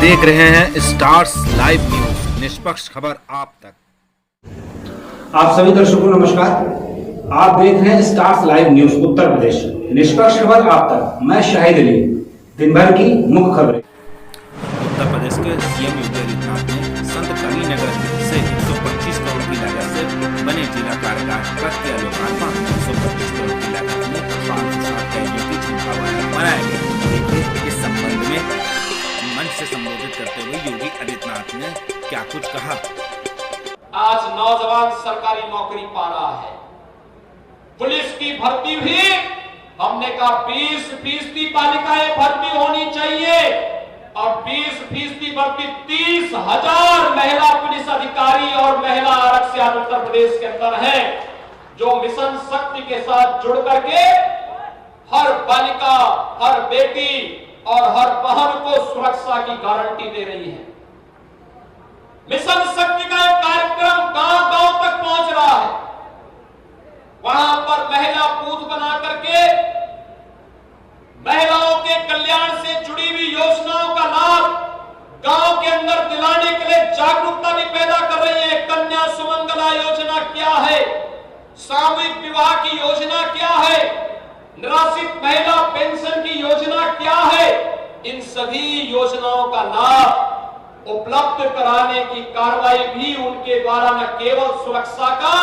देख रहे हैं स्टार्स लाइव न्यूज, निष्पक्ष खबर आप तक। आप सभी दर्शकों को नमस्कार। आप देख रहे हैं stars live news Uttar Pradesh, निष्पक्ष खबर आप तक। मैं शाहिद अली। दिन भर की मुख्य खबरें। उत्तर प्रदेश के सीएम योगी आदित्यनाथ ने संत कबीरनगर से 125 करोड़ की लागत से बने जिला कारागार का किया लोकार्पण। 125 करोड़ की लागत में 560 कैदियों की क्षमता बनाया गया। देखिए इस संबंध में मंच से संबोधित करते हुए योगी आदित्यनाथ ने क्या कुछ कहा। आज नौजवान सरकारी नौकरी पा रहा है। पुलिस की भर्ती भी हमने कहा 20% बालिकाएं भर्ती होनी चाहिए और 20% भर्ती 30,000 महिला पुलिस अधिकारी और महिला आरक्षक उत्तर प्रदेश के अंदर है, जो मिशन शक्ति के साथ जुड़ करके हर बालिका, हर बेटी और हर बहन को सुरक्षा की गारंटी दे रही है। मिशन शक्ति का एक कार्यक्रम गांव-गांव तक पहुंच रहा है। वहां पर महिला बूथ बना करके महिलाओं के कल्याण से जुड़ी हुई योजनाओं का लाभ गांव के अंदर दिलाने के लिए जागरूकता भी पैदा कर रही है। कन्या सुमंगला योजना क्या है, सामूहिक विवाह की योजना क्या है, निराश्रित महिला पेंशन की योजना क्या है, इन सभी योजनाओं का लाभ उपलब्ध कराने की कार्रवाई भी उनके द्वारा न केवल सुरक्षा का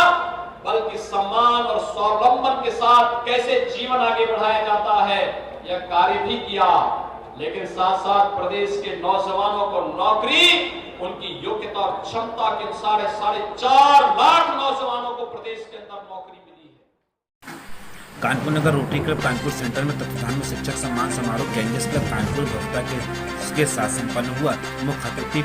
बल्कि सम्मान और स्वावलंबन के साथ कैसे जीवन आगे बढ़ाया जाता है, यह कार्य भी किया। लेकिन साथ साथ प्रदेश के नौजवानों को नौकरी उनकी योग्यता और क्षमता के अनुसार 4.5 लाख नौजवानों को प्रदेश के अंदर नौकरी मिली है। कानपुर नगर रोटरी क्लब कानपुर सेंटर में तत्वधान में शिक्षक सम्मान समारोह गैंगस क्लब कानपुर भक्ता के साथ संपन्न हुआ। मुख्य अतिथि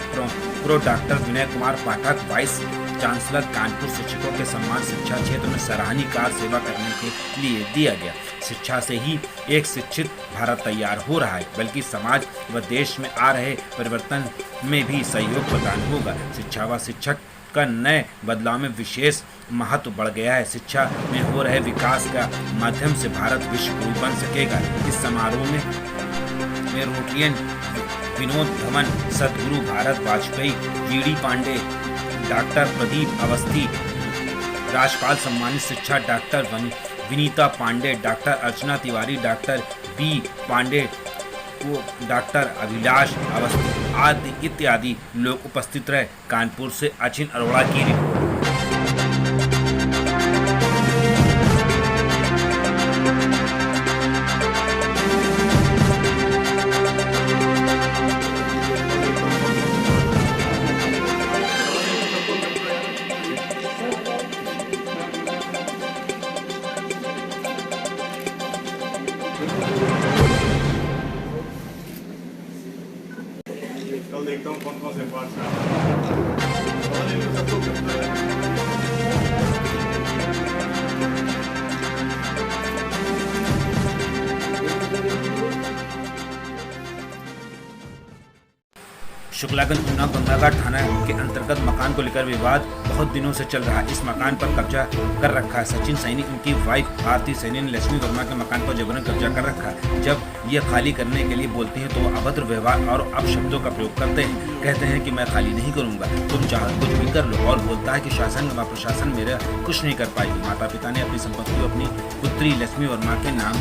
pro doctor Vinay Kumar Pathak, vice chancellor Kanpur, शिक्षकों के सम्मान शिक्षा क्षेत्र में सराहनीय कार्य सेवा करने के लिए दिया गया। शिक्षा से ही एक शिक्षित भारत तैयार हो रहा है, बल्कि समाज व देश में आ रहे परिवर्तन में भी सहयोग प्रदान होगा। शिक्षा व शिक्षक का नए बदलाव में विशेष महत्व बढ़ गया है। शिक्षा में हो रहे विकास का माध्यम से भारत विश्व गुरु बन सकेगा। इस समारोह में रोटियन विनोद धवन, सदगुरु भारत वाजपेयी, जीडी पांडे, डॉक्टर प्रदीप अवस्थी, राजपाल सम्मानित शिक्षा doctor Vinita Pandey, doctor Archana Tiwari, doctor B Pandey, doctor Abhilash Awasthi आदि इत्यादि लोग उपस्थित रहे। कानपुर से अचिन अरोड़ा की रिपोर्ट। कल देखता हूँ कौन से पार्ट शुक्लागंज उन्नाव गंगाघाट थाना के अंतर्गत मकान को लेकर विवाद बहुत दिनों से चल रहा है। इस मकान पर कब्जा कर रखा है सचिन सैनी। उनकी वाइफ आरती सैनी ने लक्ष्मी वर्मा के मकान पर जबरन कब्जा कर रखा है। जब ये खाली करने के लिए बोलती हैं तो वो अभद्र व्यवहार और अपशब्दों का प्रयोग करते हैं। कहते हैं कि मैं खाली नहीं करूंगा, तुम चाहे कुछ भी कर लो, और बोलता है कि शासन व प्रशासन मेरा कुछ नहीं कर पाएगी। माता पिता ने अपनी संपत्ति को अपनी पुत्री लक्ष्मी वर्मा के नाम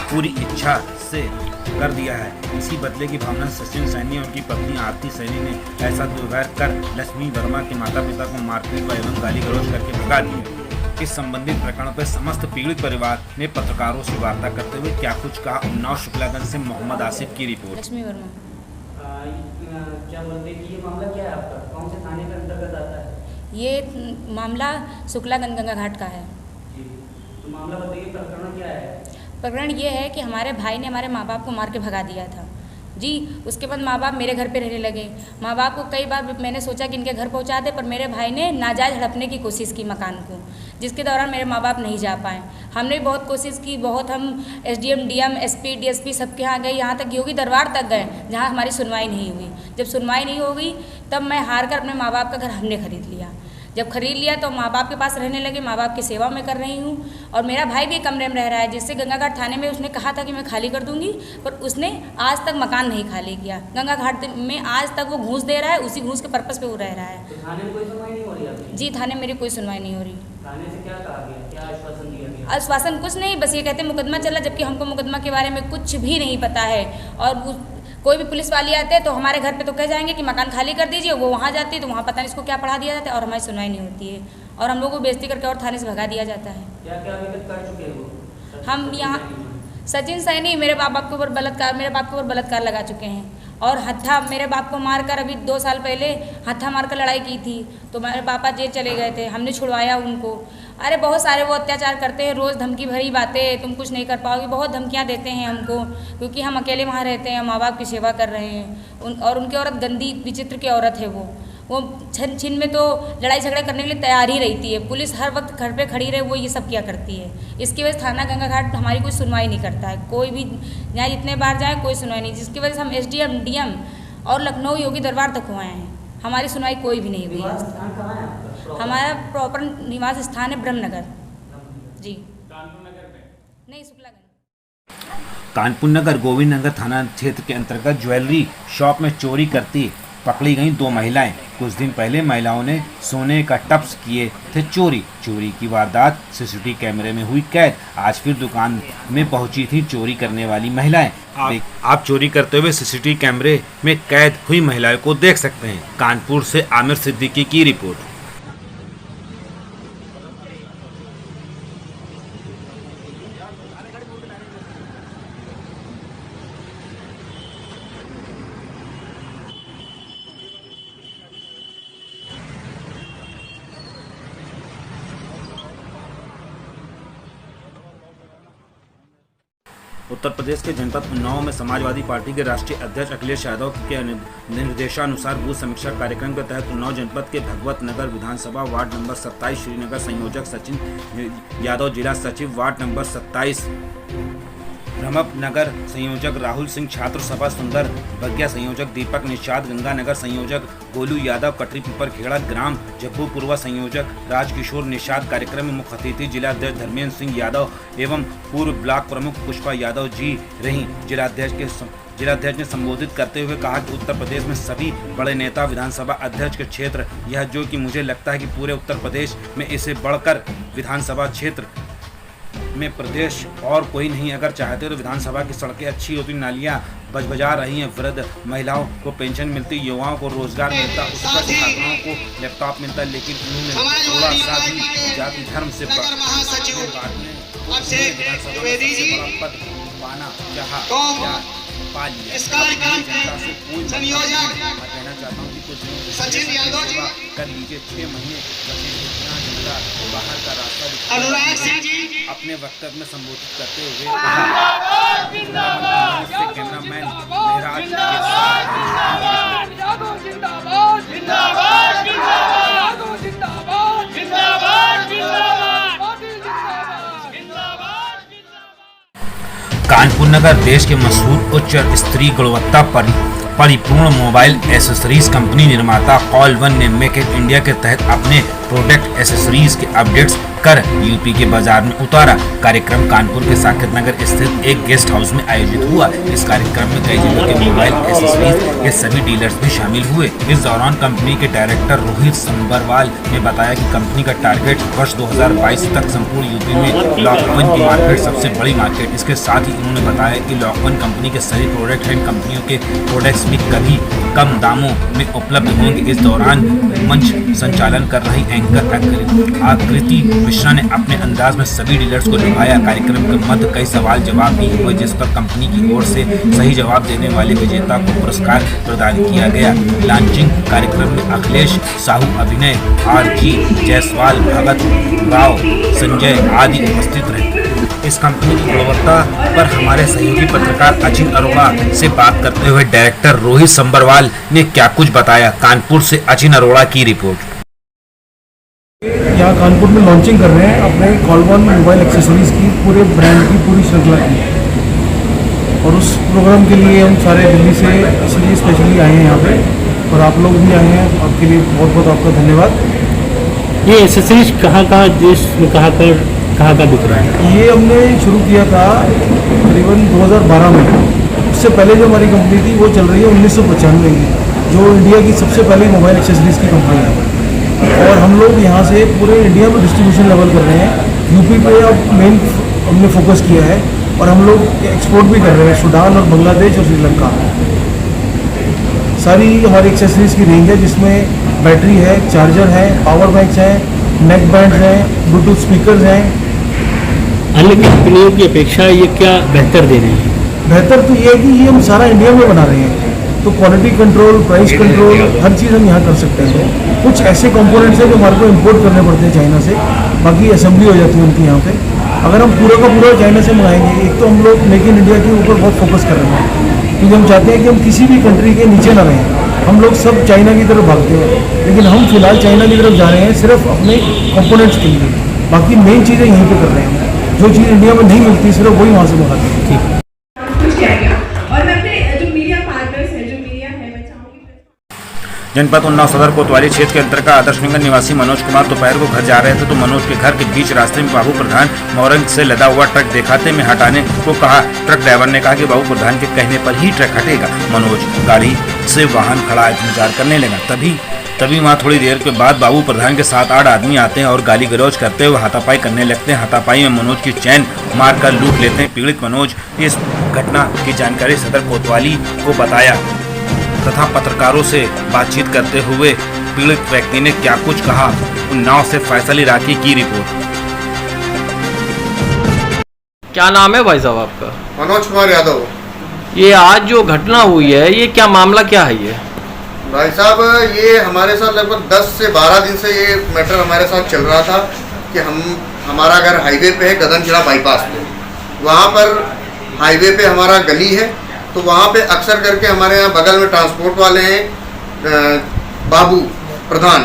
पूरी इच्छा से कर दिया है। इसी बदले की भावना सचिन सैनी और उनकी पत्नी आरती सैनी ने ऐसा दुर्व्यवहार कर लक्ष्मी वर्मा के माता पिता को मारपीट व एवं गाली गलौज करके भगा दिया। इस संबंधित प्रकरण पर समस्त पीड़ित परिवार ने पत्रकारों से वार्ता करते हुए क्या कुछ कहा। उन्नाव शुक्लागंज से मोहम्मद आसिफ की रिपोर्ट। लक्ष्मी वर्मा क्या बोलते हैं कि ये मामला क्या है आपका, कौन से थाने के अंतर्गत आता है? ये मामला शुक्लागंज गंगा घाट का है। तो मामला बताइए, प्रकरण क्या है? प्रकरण ये है कि हमारे भाई ने हमारे माँ बाप को मार के भगा दिया था जी। उसके बाद माँ बाप मेरे घर पे रहने लगे। माँ बाप को कई बार मैंने सोचा कि इनके घर पहुँचा दे, पर मेरे भाई ने नाजायज़ हड़पने की कोशिश की मकान को, जिसके दौरान मेरे माँ बाप नहीं जा पाए। हमने बहुत कोशिश की, बहुत हम SDM, DM, SP, DSP सबके यहाँ गए, यहाँ तक योगी दरबार तक गए, जहाँ हमारी सुनवाई नहीं हुई। जब सुनवाई नहीं हो गई तब मैं हार कर अपने माँ बाप का घर हमने खरीद लिया। जब खरीद लिया तो माँ बाप के पास रहने लगे, माँ बाप की सेवा में कर रही हूँ। और मेरा भाई भी कमरे में रह रहा है, जिससे गंगा घाट थाने में उसने कहा था कि मैं खाली कर दूंगी, पर उसने आज तक मकान नहीं खाली किया। गंगा घाट में आज तक वो घूस दे रहा है, उसी घूस के पर्पज़ पे वो रह रहा है। तो थाने में कोई सुनवाई नहीं हो रही आपकी? जी, थाने मेरी कोई सुनवाई नहीं हो रही। थाने से क्या कहा गया, क्या आश्वासन दिया गया? आश्वासन कुछ नहीं, बस ये कहते मुकदमा चला, जबकि हमको मुकदमा के बारे में कुछ भी नहीं पता है। और कोई भी पुलिस वाले आते हैं तो हमारे घर पे तो कह जाएंगे कि मकान खाली कर दीजिए, वो वहाँ जाती है तो वहाँ पता नहीं इसको क्या पढ़ा दिया जाता है और हमारी सुनवाई नहीं होती है और हम लोगों को बेइज्जती करके और थाने से भगा दिया जाता है। क्या क्या अभी तक कर चुके हैं वो? हम यहाँ सचिन सैनी मेरे बाप के ऊपर बलात्कार लगा चुके हैं और हत्था मेरे बाप को मारकर अभी 2 साल पहले हत्था मारकर लड़ाई की थी, तो मेरे पापा जेल चले गए थे, हमने छुड़वाया उनको। अरे बहुत सारे वो अत्याचार करते हैं, रोज़ धमकी भरी बातें, तुम कुछ नहीं कर पाओगे, बहुत धमकियां देते हैं हमको, क्योंकि हम अकेले वहाँ रहते हैं, माँ बाप की सेवा कर रहे हैं। और उनकी औरत गंदी विचित्र की औरत है, वो छिन में तो लड़ाई झगड़ा करने के लिए तैयार ही रहती है। पुलिस हर वक्त घर पे खड़ी रहे, वो ये सब क्या करती है। इसकी वजह से थाना गंगा घाट हमारी कोई सुनवाई नहीं करता है, कोई भी यहाँ जितने बार जाए कोई सुनवाई नहीं, जिसकी वजह से हम SDM DM और लखनऊ योगी दरबार तक हुए हैं, हमारी सुनवाई कोई भी नहीं हुई है। हमारा प्रॉपर निवास स्थान है ब्रह्मनगर जी, कानपुर नगर में नहीं, शुक्लागंज। कानपुर नगर गोविंद नगर थाना क्षेत्र के अंतर्गत ज्वेलरी शॉप में चोरी करती पकड़ी गई 2 महिलाएं। कुछ दिन पहले महिलाओं ने सोने का टप्स किए थे चोरी की वारदात CCTV कैमरे में हुई कैद। आज फिर दुकान में पहुंची थी चोरी करने वाली महिलाएं। आप चोरी करते हुए CCTV कैमरे में कैद हुई महिलाओं को देख सकते हैं। कानपुर से आमिर सिद्दीकी की रिपोर्ट। उत्तर प्रदेश के जनपद उन्नाव में समाजवादी पार्टी के राष्ट्रीय अध्यक्ष अखिलेश यादव के निर्देशानुसार बूथ समीक्षा कार्यक्रम के तहत उन्नाव जनपद के भगवत नगर विधानसभा वार्ड नंबर 27 श्रीनगर संयोजक सचिन यादव, जिला सचिव वार्ड नंबर 27 ब्रह्मप नगर संयोजक राहुल सिंह, छात्र सभा सुंदर बगिया संयोजक दीपक निषाद, गंगानगर संयोजक गोलू यादव, कटरी पीपर खेड़ा ग्राम जब्बू पूर्वा संयोजक राजकिशोर निषाद। कार्यक्रम में मुख्य अतिथि जिलाध्यक्ष धर्मेंद्र सिंह यादव एवं पूर्व ब्लॉक प्रमुख पुष्पा यादव जी रही। जिलाध्यक्ष ने संबोधित करते हुए कहा कि उत्तर प्रदेश में सभी बड़े नेता विधानसभा अध्यक्ष के क्षेत्र यह जो कि मुझे लगता है कि पूरे उत्तर प्रदेश में इसे बढ़कर विधानसभा क्षेत्र में प्रदेश और कोई नहीं। अगर चाहते तो विधानसभा की सड़कें अच्छी होती, नालियाँ बजबजा रही हैं, वृद्ध महिलाओं को पेंशन मिलती, युवाओं को रोजगार मिलता, उत्कृष्ट छात्राओं को लैपटॉप मिलता, लेकिन उन्होंने थोड़ा सा भी जाति धर्म से पद पाना चाहा पा लिया। जनता से कोई मैं कहना चाहता हूँ कि कुछ सचिन यादव जी कर लीजिए, 6 महीने जनता बाहर का रास्ता अनुराग सिंह जी अपने वक्तव्य में संबोधित करते हुए कैमरामैन कानपुर नगर देश के मशहूर उच्च स्तरीय गुणवत्ता परिपूर्ण मोबाइल एसेसरीज कंपनी निर्माता कॉल वन ने मेक इन इंडिया के तहत अपने प्रोडक्ट एसेसरीज के अपडेट्स कर यूपी के बाजार में उतारा। कार्यक्रम कानपुर के साकेत नगर स्थित एक गेस्ट हाउस में आयोजित हुआ। इस कार्यक्रम में कई जिलों के मोबाइल एसेसरीज के सभी डीलर्स भी शामिल हुए। इस दौरान कंपनी के डायरेक्टर रोहित संबरवाल ने बताया कि कंपनी का टारगेट वर्ष 2022 तक संपूर्ण यूपी में लॉकवन की मार्केट सबसे बड़ी मार्केट। इसके साथ ही उन्होंने बताया कि लॉकवन कंपनी के सभी प्रोडक्ट एंड कंपनियों के प्रोडक्ट्स भी कभी कम दामों में उपलब्ध होंगे। इस दौरान मंच संचालन कर रही एंकर आकृति मिश्रा ने अपने अंदाज में सभी डीलर्स को निभाया। कार्यक्रम के मध्य कई सवाल जवाब भी हुए, जिस पर कंपनी की ओर से सही जवाब देने वाले विजेता को पुरस्कार प्रदान किया गया। लॉन्चिंग कार्यक्रम में अखिलेश साहू, अभिनय RG जायसवाल, भगत राव, संजय आदि उपस्थित रहे। इस कंपनी की गुणवत्ता पर हमारे सहयोगी पत्रकार अचिन अरोड़ा से बात करते हुए डायरेक्टर रोहित संबरवाल ने क्या कुछ बताया। कानपुर से अचिन अरोड़ा की रिपोर्ट। यहाँ कानपुर में लॉन्चिंग कर रहे हैं अपने कॉल वन मोबाइल एक्सेसरीज की पूरे ब्रांड की पूरी श्रृंखला की, और उस प्रोग्राम के लिए हम सारे दिल्ली से इसलिए स्पेशली आए हैं यहाँ पे, और आप लोग भी आए हैं, आपके लिए बहुत बहुत आपका धन्यवाद। ये एसेसरीज कहाँ देश में कहाँ बिक रहा है? ये हमने शुरू किया था करीबन 2012 में। उससे पहले जो हमारी कंपनी थी वो चल रही है 1995 की, जो इंडिया की सबसे पहली मोबाइल एक्सेसरीज़ की कंपनी है। और हम लोग यहाँ से पूरे इंडिया में डिस्ट्रीब्यूशन लेवल कर रहे हैं। यूपी पे अब मेन हमने फोकस किया है और हम लोग एक्सपोर्ट भी कर रहे हैं सूडान और बांग्लादेश और श्रीलंका। सारी हमारी एक्सेसरीज की रेंज है जिसमें बैटरी है, चार्जर है, पावर बैंक्स हैं, नेक बैंड्स हैं, ब्लूटूथ स्पीकर्स हैं। अन्य कंपनियों की अपेक्षा ये क्या बेहतर दे रही है? बेहतर तो ये है कि ये हम सारा इंडिया में बना रहे हैं, तो क्वालिटी कंट्रोल, प्राइस कंट्रोल, हर चीज़ हम यहाँ कर सकते हैं। कुछ ऐसे कंपोनेंट्स हैं जो हमारे को इम्पोर्ट करने पड़ते हैं चाइना से, बाकी असेंबली हो जाती है उनकी यहाँ पे। अगर हम पूरा का पूरा चाइना से मंगाएंगे, एक तो हम लोग मेक इन इंडिया के ऊपर बहुत फोकस कर रहे हैं क्योंकि हम चाहते हैं कि हम किसी भी कंट्री के नीचे ना रहें। हम लोग सब चाइना की तरफ भागते हैं, लेकिन हम फिलहाल चाइना की तरफ जा रहे हैं सिर्फ अपने कंपोनेंट्स के लिए। बाकी मेन चीज़ें यहीं पे कर रहे हैं। जो चीज़ इंडिया में नहीं मिलती सिर्फ वही वहाँ से मंगाते हैं। ठीक है। जनपद उन्नाव सदर कोतवाली क्षेत्र के अंतर्गत आदर्श नगर निवासी मनोज कुमार दोपहर को घर जा रहे थे तो मनोज के घर के बीच रास्ते में बाबू प्रधान मोरंग से लदा हुआ ट्रक दिखाते में हटाने को कहा। ट्रक ड्राइवर ने कहा कि बाबू प्रधान के कहने पर ही ट्रक हटेगा। मनोज गाड़ी से वाहन खड़ा इंतजार करने लगा। तभी वहाँ थोड़ी देर के बाद बाबू प्रधान के 7-8 आदमी आते हैं और गाली गलौज करते हुए हाथापाई करने लगते हैं। हाथापाई में मनोज की चैन मारकर लूट लेते हैं। पीड़ित मनोज इस घटना की जानकारी सदर कोतवाली को बताया तथा पत्रकारों से बातचीत करते हुए पीड़ित व्यक्ति ने क्या कुछ कहा। उन्नाव से फैसल इराकी की रिपोर्ट। क्या नाम है भाई साहब आपका? मनोज कुमार यादव। ये आज जो घटना हुई है ये क्या मामला क्या है ये? भाई साहब ये हमारे साथ लगभग 10 से 12 दिन से ये मैटर हमारे साथ चल रहा था कि हमारा घर हाईवे पे है, गगनखेड़ा बाईपास पे। वहाँ पर हाईवे पे हमारा गली है, तो वहाँ पे अक्सर करके हमारे यहाँ बगल में ट्रांसपोर्ट वाले हैं बाबू प्रधान,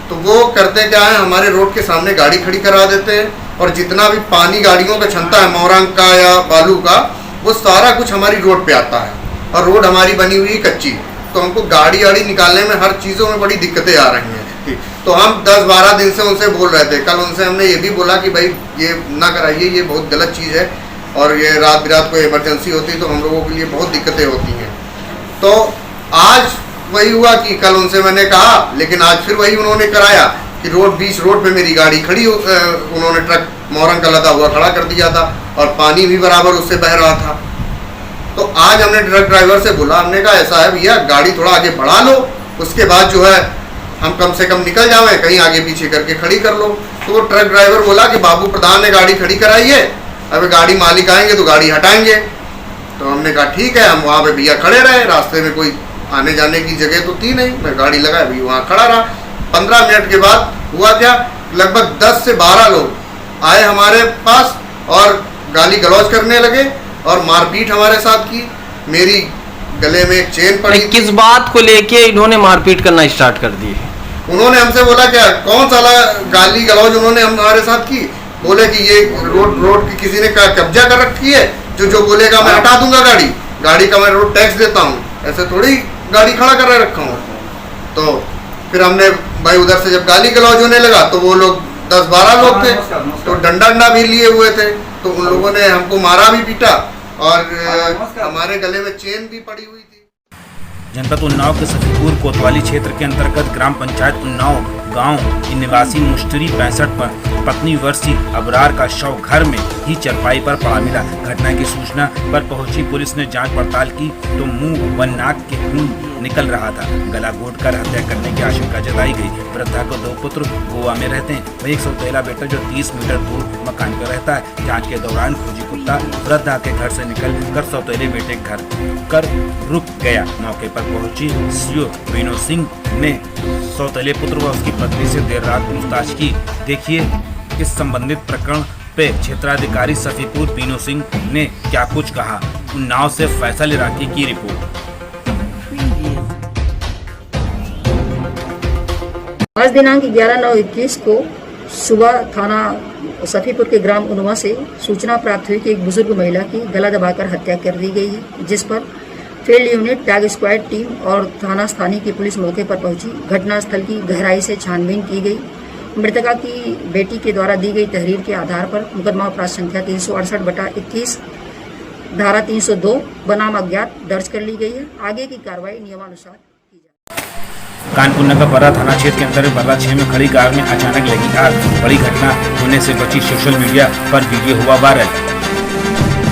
तो वो करते क्या है हमारे रोड के सामने गाड़ी खड़ी करा देते हैं और जितना भी पानी गाड़ियों का क्षमता है मोरंग का या बालू का, वो सारा कुछ हमारी रोड पे आता है। और रोड हमारी बनी हुई कच्ची, तो हमको गाड़ी वाड़ी निकालने में हर चीज़ों में बड़ी दिक्कतें आ रही हैं। तो हम 10-12 दिन से उनसे बोल रहे थे। कल उनसे हमने ये भी बोला कि भाई ये ना कराइए, ये बहुत गलत चीज़ है और ये रात बिरात कोई इमरजेंसी होती है तो हम लोगों के लिए बहुत दिक्कतें होती हैं। तो आज वही हुआ कि कल उनसे मैंने कहा, लेकिन आज फिर वही उन्होंने कराया कि बीच रोड पे मेरी गाड़ी खड़ी उन्होंने ट्रक मोरंग का लदा हुआ खड़ा कर दिया था और पानी भी बराबर उससे बह रहा था। तो आज हमने ट्रक ड्राइवर से बोला, हमने कहा ऐसा है भैया गाड़ी थोड़ा आगे बढ़ा लो, उसके बाद जो है हम कम से कम निकल जाएं, कहीं आगे पीछे करके खड़ी कर लो। तो वो ट्रक ड्राइवर बोला कि बाबू प्रधान ने गाड़ी खड़ी कराई है, अब गाड़ी मालिक आएंगे तो गाड़ी हटाएंगे। तो हमने कहा ठीक है। हम वहाँ पे भैया खड़े रहे, रास्ते में कोई आने जाने की जगह तो थी नहीं, मैं गाड़ी लगाया भैया वहाँ खड़ा रहा। 15 मिनट के बाद हुआ क्या, लगभग 10 से 12 लोग आए हमारे पास और गाली गलौज करने लगे और मारपीट हमारे साथ की। मेरी गले में एक चेन पड़ी। किस बात को लेके इन्होंने मारपीट करना स्टार्ट कर दी? उन्होंने हमसे बोला क्या कौन सा गाली गलौज उन्होंने हमारे साथ की। बोले कि ये रोड की किसी ने कब्जा कर रखी है, जो बोलेगा मैं हटा दूंगा गाड़ी का मैं रोड टैक्स देता हूँ, ऐसे थोड़ी गाड़ी खड़ा कर रखा हूँ। तो फिर हमने भाई उधर से जब गाली गलौज होने लगा तो वो लोग 10-12 लोग थे, तो डंडा भी लिए हुए थे, तो उन लोगों ने हमको मारा भी पीटा और हमारे गले में चेन भी पड़ी हुई थी। जनपद उन्नाव के सफीपुर कोतवाली क्षेत्र के अंतर्गत ग्राम पंचायत उन्नाव गांव की निवासी मुश्तरी 65 पत्नी वर्षी अबरार का शव घर में ही चरपाई पर पड़ा मिला। घटना की सूचना पर पहुंची पुलिस ने जांच पड़ताल की तो मुंह व नाक के खून निकल रहा था। गला घोंटकर हत्या करने की आशंका जताई गई। वृद्धा को 2 पुत्र गोवा में रहते हैं, वही एक सौतेला बेटा जो 30 मीटर दूर मकान पर रहता है। जांच के दौरान खोजी कुत्ता वृद्धा के घर से निकल कर सौतेले बेटे घर कर रुक गया। मौके पर पहुंची सीओ बीनो सिंह ने सौतेले पुत्र व उसकी पत्नी से देर रात पूछताछ की। देखिए इस संबंधित प्रकरण पे क्षेत्राधिकारी सफीपुर बीनो सिंह ने क्या कुछ कहा। उन्नाव से फैसल इराकी की रिपोर्ट। आज दिनांक 11/9/21 को सुबह थाना सफीपुर के ग्राम उन्नाव से सूचना प्राप्त हुई कि एक बुजुर्ग महिला की गला दबाकर हत्या कर दी गई है, जिस पर field unit, tag squad team और थाना स्थानीय की पुलिस मौके पर पहुंची। घटनास्थल की गहराई से छानबीन की गई मृतका की बेटी के द्वारा दी गई तहरीर के आधार पर मुकदमा अपराध संख्या 368/21 धारा 302 बनाम अज्ञात दर्ज कर ली गई है। आगे की कार्रवाई नियमानुसार की जाएगी। कानपुर नगर बर्रा थाना क्षेत्र के अंतर्गत बर्रा 6 में खड़ी कार में अचानक लगी आग। बड़ी घटना होने से बची सोशल मीडिया पर वीडियो हुआ वायरल।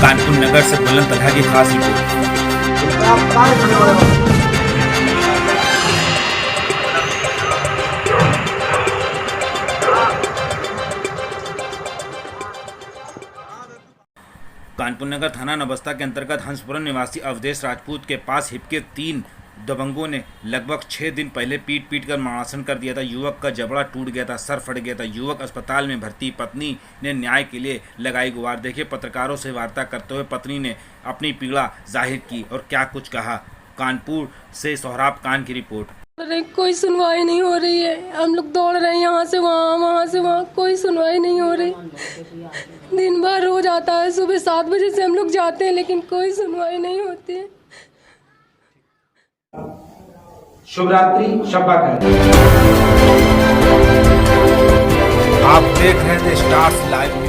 कानपुर नगर से बुलंद तलहा की खास रिपोर्ट। कानपुर नगर थाना नबस्ता के अंतर्गत हंसपुरम निवासी अवधेश राजपूत के पास हिप के 3 दबंगों ने लगभग 6 दिन पहले पीट कर मरणासन कर दिया था। युवक का जबड़ा टूट गया था, सर फट गया था। युवक अस्पताल में भर्ती। पत्नी ने न्याय के लिए लगाई गुहार। देखिए, पत्रकारों से वार्ता करते हुए पत्नी ने अपनी पीड़ा जाहिर की और क्या कुछ कहा। कानपुर से सोहराब खान की रिपोर्ट। कोई सुनवाई नहीं हो रही है। हम लोग दौड़ रहे हैं यहाँ से वहाँ, वहाँ से वहाँ, कोई सुनवाई नहीं हो रही। दिन भर रोज आता है, सुबह 7 बजे से हम लोग जाते हैं लेकिन कोई सुनवाई नहीं होती है। शुभ रात्रि, शब्बा खैर। आप देख रहे थे स्टार्स लाइव।